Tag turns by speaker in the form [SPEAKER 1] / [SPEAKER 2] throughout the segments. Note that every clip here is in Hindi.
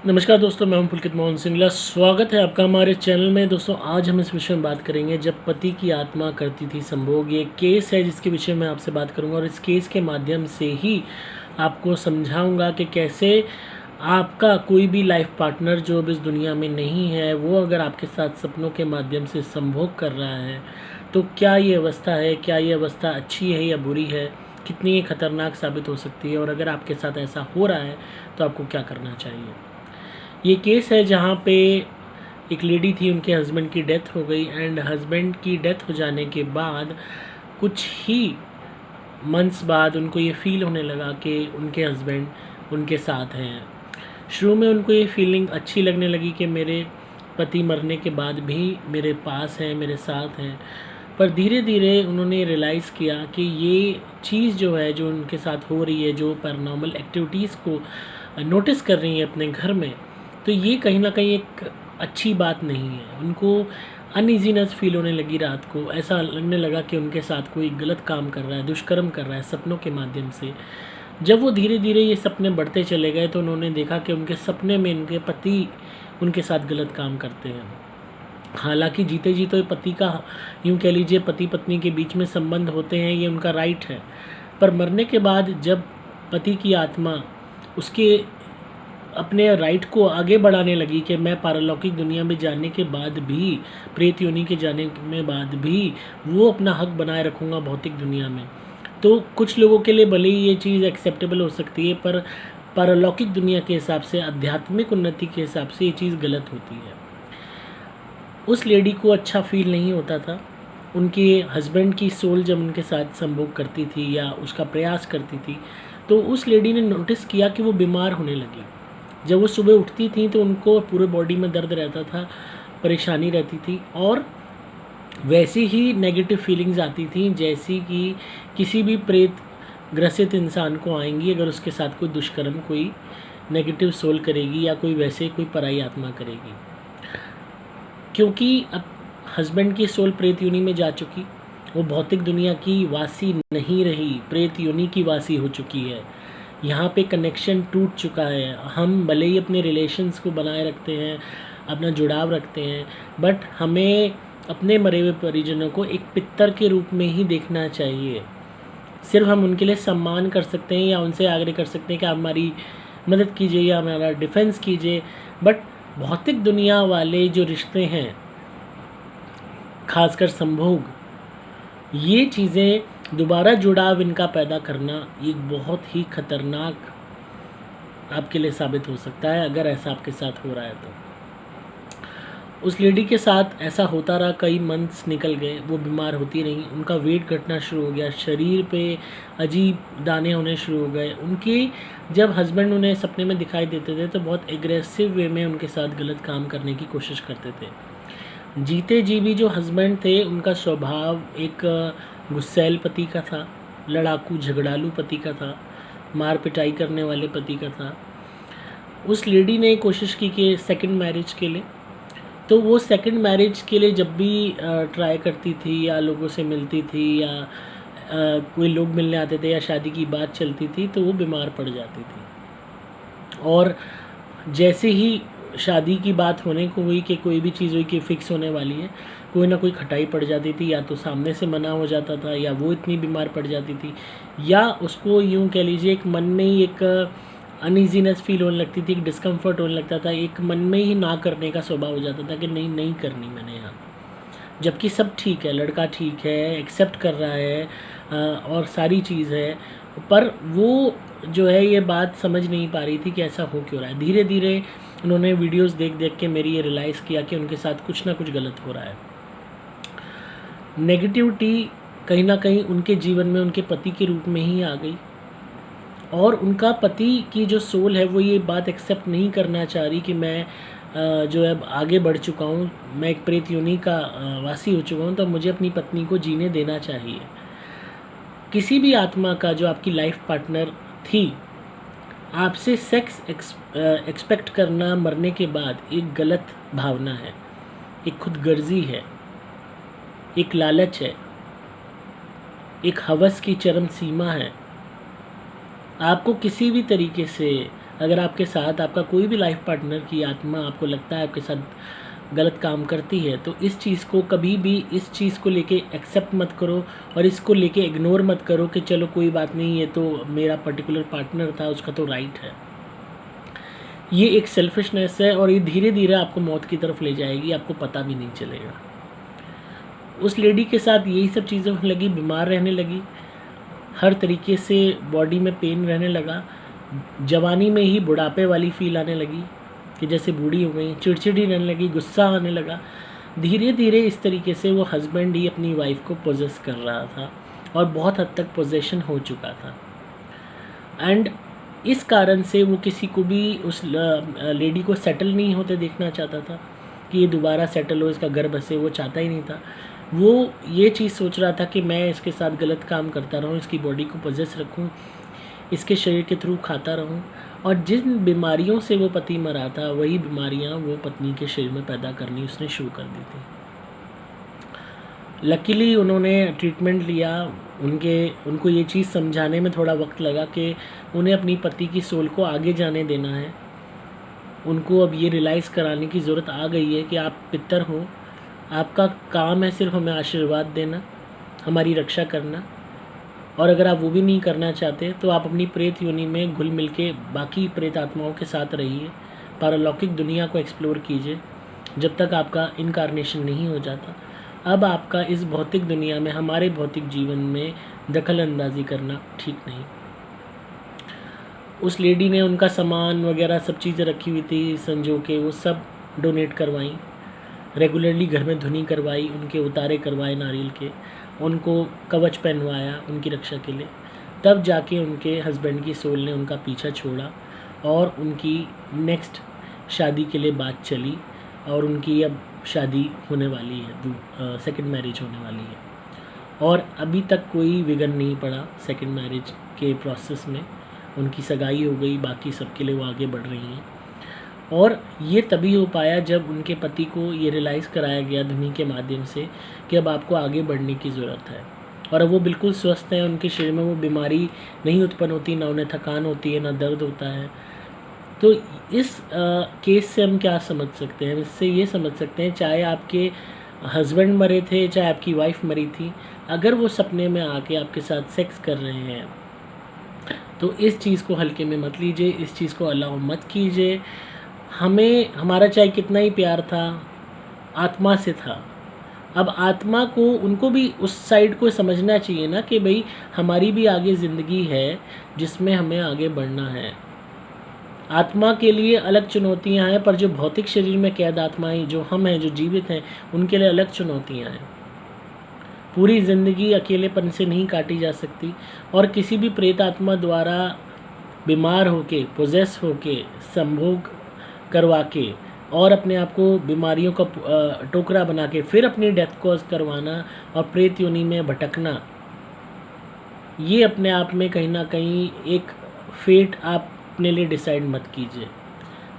[SPEAKER 1] नमस्कार दोस्तों, मैं हूं पुलकित मोहन सिंगला। स्वागत है आपका हमारे चैनल में। दोस्तों, आज हम इस विषय में बात करेंगे जब पति की आत्मा करती थी संभोग। ये केस है जिसके विषय में आपसे बात करूंगा और इस केस के माध्यम से ही आपको समझाऊंगा कि कैसे आपका कोई भी लाइफ पार्टनर जो अब इस दुनिया में नहीं है, वो अगर आपके साथ सपनों के माध्यम से संभोग कर रहा है तो क्या ये अवस्था है, क्या ये अवस्था अच्छी है या बुरी है, कितनी ये खतरनाक साबित हो सकती है, और अगर आपके साथ ऐसा हो रहा है तो आपको क्या करना चाहिए। ये केस है जहाँ पे एक लेडी थी, उनके हस्बैंड की डेथ हो गई एंड हस्बैंड की डेथ हो जाने के बाद कुछ ही मंथ्स बाद उनको ये फ़ील होने लगा कि उनके हस्बैंड उनके साथ हैं। शुरू में उनको ये फीलिंग अच्छी लगने लगी कि मेरे पति मरने के बाद भी मेरे पास हैं, मेरे साथ हैं। पर धीरे धीरे उन्होंने रियलाइज़ किया कि ये चीज़ जो है, जो उनके साथ हो रही है, जो पैरानॉर्मल एक्टिविटीज़ को नोटिस कर रही है अपने घर में, तो ये कहीं न कहीं एक अच्छी बात नहीं है। उनको अनईज़ीनेस फ़ील होने लगी रात को। ऐसा लगने लगा कि उनके साथ कोई गलत काम कर रहा है, दुष्कर्म कर रहा है सपनों के माध्यम से। जब वो धीरे-धीरे ये सपने बढ़ते चले गए तो उन्होंने देखा कि उनके सपने में उनके पति उनके साथ गलत काम करते हैं। हालाँकि जीते जी तो पति का, यूँ कह लीजिए, पति-पत्नी के बीच में संबंध होते हैं, ये उनका राइट है। पर मरने के बाद जब पति की आत्मा उसके अपने राइट को आगे बढ़ाने लगी कि मैं पारलौकिक दुनिया में जाने के बाद भी, प्रेत योनि के जाने में बाद भी वो अपना हक बनाए रखूँगा भौतिक दुनिया में। तो कुछ लोगों के लिए भले ही ये चीज़ एक्सेप्टेबल हो सकती है, पर पारलौकिक दुनिया के हिसाब से, आध्यात्मिक उन्नति के हिसाब से ये चीज़ गलत होती है। उस लेडी को अच्छा फ़ील नहीं होता था। उनके हस्बैंड की सोल जब उनके साथ संभोग करती थी या उसका प्रयास करती थी, तो उस लेडी ने नोटिस किया कि वो बीमार होने लगी। जब वो सुबह उठती थी तो उनको पूरे बॉडी में दर्द रहता था, परेशानी रहती थी, और वैसी ही नेगेटिव फीलिंग्स आती थी जैसी कि किसी भी प्रेत ग्रसित इंसान को आएंगी अगर उसके साथ कोई दुष्कर्म, कोई नेगेटिव सोल करेगी या कोई वैसे कोई पराई आत्मा करेगी। क्योंकि अब हस्बैंड की सोल प्रेत योनि में जा चुकी, वो भौतिक दुनिया की वासी नहीं रही, प्रेत योनि की वासी हो चुकी है। यहाँ पे कनेक्शन टूट चुका है। हम भले ही अपने रिलेशंस को बनाए रखते हैं, अपना जुड़ाव रखते हैं, बट हमें अपने मरे हुए परिजनों को एक पितर के रूप में ही देखना चाहिए। सिर्फ हम उनके लिए सम्मान कर सकते हैं या उनसे आग्रह कर सकते हैं कि आप हमारी मदद कीजिए या हमारा डिफेंस कीजिए, बट भौतिक दुनिया वाले जो रिश्ते हैं, खासकर संभोग, ये चीज़ें दोबारा जुड़ाव इनका पैदा करना एक बहुत ही खतरनाक आपके लिए साबित हो सकता है अगर ऐसा आपके साथ हो रहा है तो। उस लेडी के साथ ऐसा होता रहा, कई मंथ्स निकल गए, वो बीमार होती रही, उनका वेट घटना शुरू हो गया, शरीर पे अजीब दाने होने शुरू हो गए। उनके जब हस्बैंड उन्हें सपने में दिखाई देते थे तो बहुत एग्रेसिव वे में उनके साथ गलत काम करने की कोशिश करते थे। जीते जी भी जो हस्बैंड थे उनका स्वभाव एक गुस्सैल पति का था, लड़ाकू झगड़ालू पति का था, मार पिटाई करने वाले पति का था। उस लेडी ने कोशिश की कि सेकंड मैरिज के लिए, तो वो सेकंड मैरिज के लिए जब भी ट्राई करती थी या लोगों से मिलती थी या कोई लोग मिलने आते थे या शादी की बात चलती थी तो वो बीमार पड़ जाती थी। और जैसे ही शादी की बात होने को हुई कि कोई भी चीज़ हुई कि फ़िक्स होने वाली है, कोई ना कोई खटाई पड़ जाती थी, या तो सामने से मना हो जाता था या वो इतनी बीमार पड़ जाती थी, या उसको यूँ कह लीजिए एक मन में ही एक अनईज़ीनेस फ़ील होने लगती थी, एक डिस्कम्फ़र्ट होने लगता था, एक मन में ही ना करने का स्वभाव हो जाता था कि नहीं, नहीं करनी मैंने यहाँ। जबकि सब ठीक है, लड़का ठीक है, एक्सेप्ट कर रहा है और सारी चीज़ है, पर वो जो है ये बात समझ नहीं पा रही थी कि ऐसा हो क्यों रहा है। धीरे धीरे उन्होंने वीडियोस देख देख के मेरी ये रियलाइज़ किया कि उनके साथ कुछ ना कुछ गलत हो रहा है। नेगेटिविटी कहीं ना कहीं उनके जीवन में उनके पति के रूप में ही आ गई, और उनका पति की जो सोल है वो ये बात एक्सेप्ट नहीं करना चाह रही कि मैं जो है अब आगे बढ़ चुका हूँ, मैं एक प्रेत योनि का वासी हो चुका हूँ, तो मुझे अपनी पत्नी को जीने देना चाहिए। किसी भी आत्मा का जो आपकी लाइफ पार्टनर थी, आपसे सेक्स एक्सपेक्ट करना मरने के बाद एक गलत भावना है, एक खुदगर्जी है, एक लालच है, एक हवस की चरम सीमा है। आपको किसी भी तरीके से अगर आपके साथ आपका कोई भी लाइफ पार्टनर की आत्मा आपको लगता है आपके साथ गलत काम करती है, तो इस चीज़ को कभी भी इस चीज़ को लेके एक्सेप्ट मत करो और इसको लेके इग्नोर मत करो कि चलो कोई बात नहीं, ये तो मेरा पर्टिकुलर पार्टनर था, उसका तो राइट है। ये एक सेल्फिशनेस है और ये धीरे धीरे आपको मौत की तरफ ले जाएगी, आपको पता भी नहीं चलेगा। उस लेडी के साथ यही सब चीज़ें होने लगी, बीमार रहने लगी, हर तरीके से बॉडी में पेन रहने लगा, जवानी में ही बुढ़ापे वाली फील आने लगी कि जैसे बूढ़ी हो गई, चिड़चिड़ी रहने लगी, गुस्सा आने लगा। धीरे धीरे इस तरीके से वो हस्बैंड ही अपनी वाइफ को पोजेस कर रहा था और बहुत हद तक पोजेशन हो चुका था। एंड इस कारण से वो किसी को भी उस लेडी को सेटल नहीं होते देखना चाहता था कि ये दोबारा सेटल हो, इसका घर बसे, वो चाहता ही नहीं था। वो ये चीज़ सोच रहा था कि मैं इसके साथ गलत काम करता रहूँ, इसकी बॉडी को पोजेस रखूँ, इसके शरीर के थ्रू खाता रहूँ, और जिन बीमारियों से वो पति मरा था वही बीमारियाँ वो पत्नी के शरीर में पैदा करनी उसने शुरू कर दी थी। लकीली उन्होंने ट्रीटमेंट लिया, उनको ये चीज़ समझाने में थोड़ा वक्त लगा कि उन्हें अपनी पति की सोल को आगे जाने देना है। उनको अब ये रियलाइज़ कराने की ज़रूरत आ गई है कि आप पितर हो, आपका काम है सिर्फ हमें आशीर्वाद देना, हमारी रक्षा करना, और अगर आप वो भी नहीं करना चाहते तो आप अपनी प्रेत योनि में घुल मिल के बाकी प्रेत आत्माओं के साथ रहिए, पारलौकिक दुनिया को एक्सप्लोर कीजिए जब तक आपका इनकारनेशन नहीं हो जाता। अब आपका इस भौतिक दुनिया में, हमारे भौतिक जीवन में दखल अंदाजी करना ठीक नहीं। उस लेडी ने उनका सामान वगैरह सब चीज़ें रखी हुई थी संजो के, वो सब डोनेट करवाई, रेगुलरली घर में धुनी करवाई, उनके उतारे करवाए नारियल के, उनको कवच पहनवाया उनकी रक्षा के लिए। तब जाके उनके हस्बैंड की सोल ने उनका पीछा छोड़ा और उनकी नेक्स्ट शादी के लिए बात चली और उनकी अब शादी होने वाली है, सेकंड मैरिज होने वाली है। और अभी तक कोई विघन नहीं पड़ा सेकंड मैरिज के प्रोसेस में, उनकी सगाई हो गई, बाकी सबके लिए वो आगे बढ़ रही हैं। और ये तभी हो पाया जब उनके पति को ये रियलाइज़ कराया गया धुनी के माध्यम से कि अब आपको आगे बढ़ने की ज़रूरत है, और अब वो बिल्कुल स्वस्थ हैं, उनके शरीर में वो बीमारी नहीं उत्पन्न होती, ना उन्हें थकान होती है, ना दर्द होता है। तो इस केस से हम क्या समझ सकते हैं? इससे ये समझ सकते हैं, चाहे आपके हस्बैंड मरे थे, चाहे आपकी वाइफ मरी थी, अगर वो सपने में आके आपके साथ सेक्स कर रहे हैं तो इस चीज़ को हल्के में मत लीजिए, इस चीज़ को अलाउ मत कीजिए। हमें हमारा चाहे कितना ही प्यार था, आत्मा से था, अब आत्मा को, उनको भी उस साइड को समझना चाहिए ना कि भाई हमारी भी आगे ज़िंदगी है जिसमें हमें आगे बढ़ना है। आत्मा के लिए अलग चुनौतियां हैं, पर जो भौतिक शरीर में कैद आत्माएं जो हम हैं, जो जीवित हैं, उनके लिए अलग चुनौतियां हैं। पूरी ज़िंदगी अकेलेपन से नहीं काटी जा सकती, और किसी भी प्रेत आत्मा द्वारा बीमार होके, पोजेस होके, संभोग करवा के और अपने आप को बीमारियों का टोकरा बना के फिर अपनी डेथ कॉज करवाना और प्रेत योनि में भटकना, ये अपने आप में कहीं ना कहीं एक फेट आप अपने लिए डिसाइड मत कीजिए।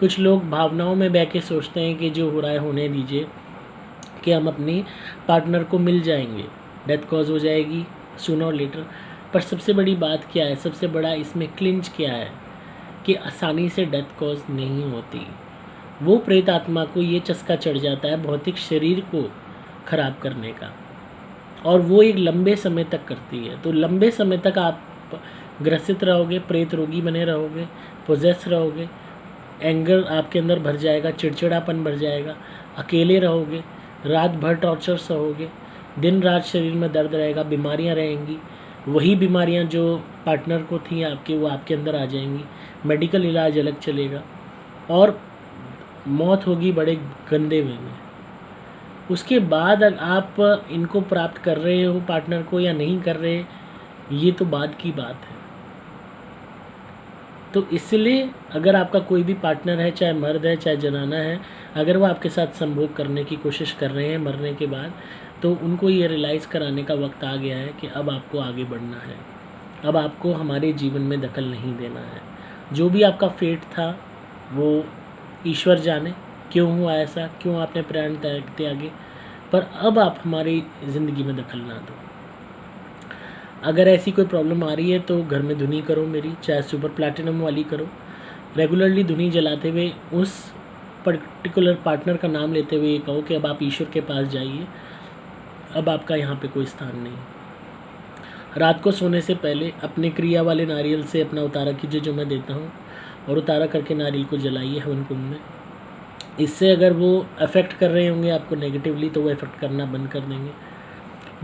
[SPEAKER 1] कुछ लोग भावनाओं में बह के सोचते हैं कि जो हो रहा है होने दीजिए, कि हम अपनी पार्टनर को मिल जाएंगे, डेथ कॉज हो जाएगी सूनर और लेटर। पर सबसे बड़ी बात क्या है, सबसे बड़ा इसमें क्लिंच क्या है कि आसानी से डेथ कॉज नहीं होती। वो प्रेत आत्मा को ये चस्का चढ़ जाता है भौतिक शरीर को ख़राब करने का, और वो एक लंबे समय तक करती है। तो लंबे समय तक आप ग्रसित रहोगे, प्रेत रोगी बने रहोगे, पोजेस रहोगे, एंगर आपके अंदर भर जाएगा, चिड़चिड़ापन भर जाएगा, अकेले रहोगे, रात भर टॉर्चर सहोगे, दिन रात शरीर में दर्द रहेगा, बीमारियां रहेंगी, वही बीमारियां जो पार्टनर को थी आपके, वो आपके अंदर आ जाएंगी, मेडिकल इलाज अलग चलेगा, और मौत होगी बड़े गंदे वे में। उसके बाद आप इनको प्राप्त कर रहे हो पार्टनर को या नहीं कर रहे, ये तो बाद की बात है। तो इसलिए अगर आपका कोई भी पार्टनर है, चाहे मर्द है चाहे जनाना है, अगर वो आपके साथ संभोग करने की कोशिश कर रहे हैं मरने के बाद, तो उनको ये रियलाइज़ कराने का वक्त आ गया है कि अब आपको आगे बढ़ना है, अब आपको हमारे जीवन में दखल नहीं देना है। जो भी आपका फेट था वो ईश्वर जाने क्यों हुआ ऐसा, क्यों आपने प्राण त्यागे, पर अब आप हमारी ज़िंदगी में दखल ना दो। अगर ऐसी कोई प्रॉब्लम आ रही है तो घर में धुनी करो मेरी, चाहे सुपर प्लैटिनम वाली करो, रेगुलरली धुनी जलाते हुए उस पर्टिकुलर पार्टनर का नाम लेते हुए ये कहो कि अब आप ईश्वर के पास जाइए, अब आपका यहाँ पे कोई स्थान नहीं। रात को सोने से पहले अपने क्रिया वाले नारियल से अपना उतारा कीजिए जो मैं देता हूँ, और उतारा करके नारियल को जलाइए हवन कुंड में। इससे अगर वो अफेक्ट कर रहे होंगे आपको नेगेटिवली तो वो अफेक्ट करना बंद कर देंगे।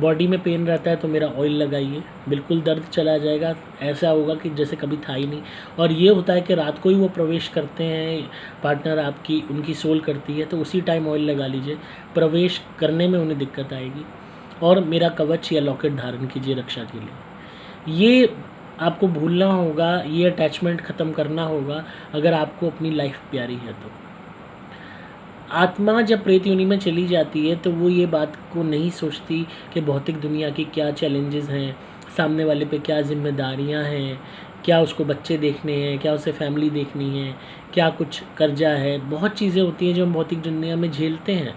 [SPEAKER 1] बॉडी में पेन रहता है तो मेरा ऑयल लगाइए, बिल्कुल दर्द चला जाएगा, ऐसा होगा कि जैसे कभी था ही नहीं। और ये होता है कि रात को ही वो प्रवेश करते हैं, पार्टनर आपकी उनकी सोल करती है, तो उसी टाइम ऑयल लगा लीजिए, प्रवेश करने में उन्हें दिक्कत आएगी। और मेरा कवच या लॉकेट धारण कीजिए रक्षा के लिए। ये आपको भूलना होगा, ये अटैचमेंट ख़त्म करना होगा अगर आपको अपनी लाइफ प्यारी है तो। आत्मा जब प्रेत योनि में चली जाती है तो वो ये बात को नहीं सोचती कि भौतिक दुनिया की क्या चैलेंजेस हैं, सामने वाले पे क्या जिम्मेदारियां हैं, क्या उसको बच्चे देखने हैं, क्या उसे फैमिली देखनी है, क्या कुछ कर्जा है। बहुत चीज़ें होती हैं जो हम भौतिक दुनिया में झेलते हैं।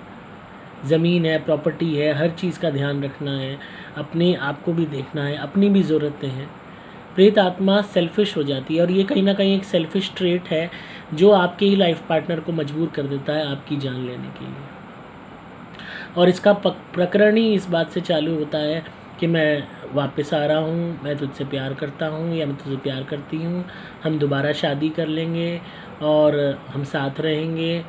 [SPEAKER 1] ज़मीन है, प्रॉपर्टी है, हर चीज़ का ध्यान रखना है, अपने आप को भी देखना है, अपनी भी ज़रूरतें हैं। प्रेत आत्मा सेल्फिश हो जाती है, और ये कहीं ना कहीं एक सेल्फिश ट्रेट है जो आपके ही लाइफ पार्टनर को मजबूर कर देता है आपकी जान लेने के लिए। और इसका प्रकरण ही इस बात से चालू होता है कि मैं वापस आ रहा हूँ, मैं तुझसे प्यार करता हूँ या मैं तुझसे प्यार करती हूँ, हम दोबारा शादी कर लेंगे और हम साथ रहेंगे।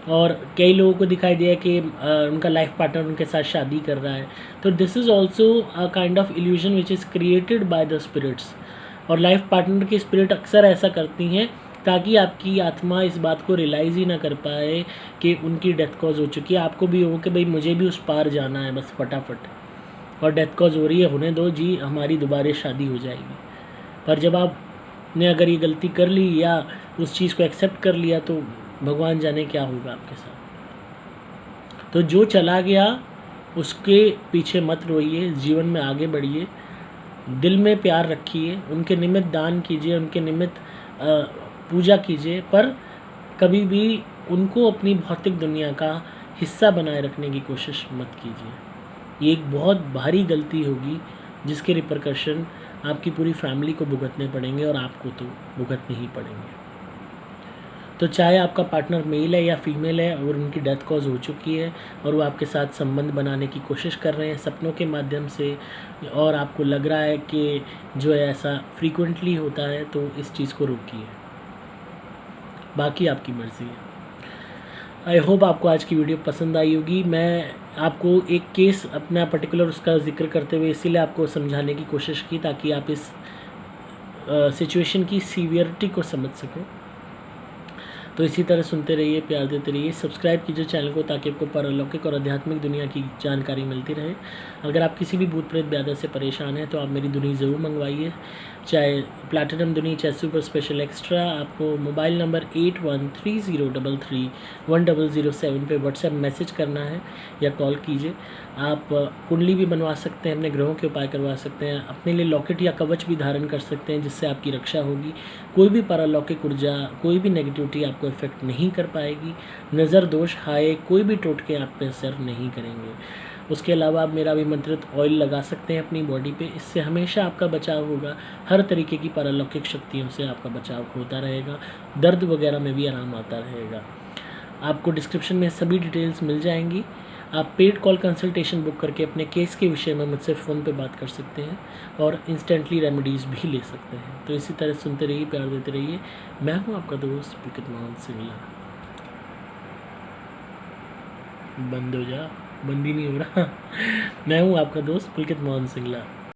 [SPEAKER 1] और कई लोगों को दिखाई दिया कि उनका लाइफ पार्टनर उनके साथ शादी कर रहा है, तो this is also a kind of illusion which is created by the spirits. और लाइफ पार्टनर की स्पिरिट अक्सर ऐसा करती हैं ताकि आपकी आत्मा इस बात को रियलाइज़ ही ना कर पाए कि उनकी डेथ कॉज हो चुकी है। आपको भी हो कि भाई मुझे भी उस पार जाना है बस फटाफट, और डेथ कॉज हो रही है, होने दो जी, हमारी दोबारा शादी हो जाएगी। पर जब आपने अगर ये गलती कर ली या उस चीज़ को एक्सेप्ट कर लिया तो भगवान जाने क्या होगा आपके साथ। तो जो चला गया उसके पीछे मत रोइए, जीवन में आगे बढ़िए, दिल में प्यार रखिए, उनके निमित्त दान कीजिए, उनके निमित्त पूजा कीजिए, पर कभी भी उनको अपनी भौतिक दुनिया का हिस्सा बनाए रखने की कोशिश मत कीजिए। ये एक बहुत भारी गलती होगी जिसके रिपरकशन आपकी पूरी फैमिली को भुगतने पड़ेंगे और आपको तो भुगतने ही पड़ेंगे। तो चाहे आपका पार्टनर मेल है या फीमेल है और उनकी डेथ कॉज हो चुकी है और वो आपके साथ संबंध बनाने की कोशिश कर रहे हैं सपनों के माध्यम से, और आपको लग रहा है कि जो है ऐसा फ्रीक्वेंटली होता है, तो इस चीज़ को रोकिए, बाकी आपकी मर्ज़ी है। आई होप आपको आज की वीडियो पसंद आई होगी। मैं आपको एक केस अपना पर्टिकुलर उसका जिक्र करते हुए इसीलिए आपको समझाने की कोशिश की ताकि आप इस सिचुएशन की सीवियरिटी को समझ सको। तो इसी तरह सुनते रहिए, प्यार देते रहिए, सब्सक्राइब कीजिए चैनल को ताकि आपको पारलौकिक और आध्यात्मिक दुनिया की जानकारी मिलती रहे। अगर आप किसी भी भूत प्रेत व्याधा से परेशान हैं तो आप मेरी दुनी ज़रूर मंगवाइए, चाहे प्लैटिनम दुनी चाहे सुपर स्पेशल एक्स्ट्रा। आपको मोबाइल नंबर 8130331007 पे व्हाट्सएप मैसेज करना है या कॉल कीजिए। आप कुंडली भी बनवा सकते हैं, अपने ग्रहों के उपाय करवा सकते हैं, अपने लिए लॉकेट या कवच भी धारण कर सकते हैं जिससे आपकी रक्षा होगी। कोई भी पारलौकिक ऊर्जा, कोई भी नेगेटिविटी आपको इफेक्ट नहीं कर पाएगी। नज़र दोष हाय कोई भी टोटके आप पे असर नहीं करेंगे। उसके अलावा आप मेरा अभिमंत्रित ऑयल लगा सकते हैं अपनी बॉडी पे, इससे हमेशा आपका बचाव होगा। हर तरीके की पारलौकिक शक्तियों से आपका बचाव होता रहेगा, दर्द वगैरह में भी आराम आता रहेगा। आपको डिस्क्रिप्शन में सभी डिटेल्स मिल जाएंगी। आप पेड कॉल कंसल्टेशन बुक करके अपने केस के विषय में मुझसे फ़ोन पे बात कर सकते हैं और इंस्टेंटली रेमेडीज़ भी ले सकते हैं। तो इसी तरह सुनते रहिए, प्यार देते रहिए। मैं हूँ आपका दोस्त पुलकित मोहन सिंगला। बंद हो जा, बंद ही नहीं हो रहा। मैं हूँ आपका दोस्त पुलकित मोहन सिंगला।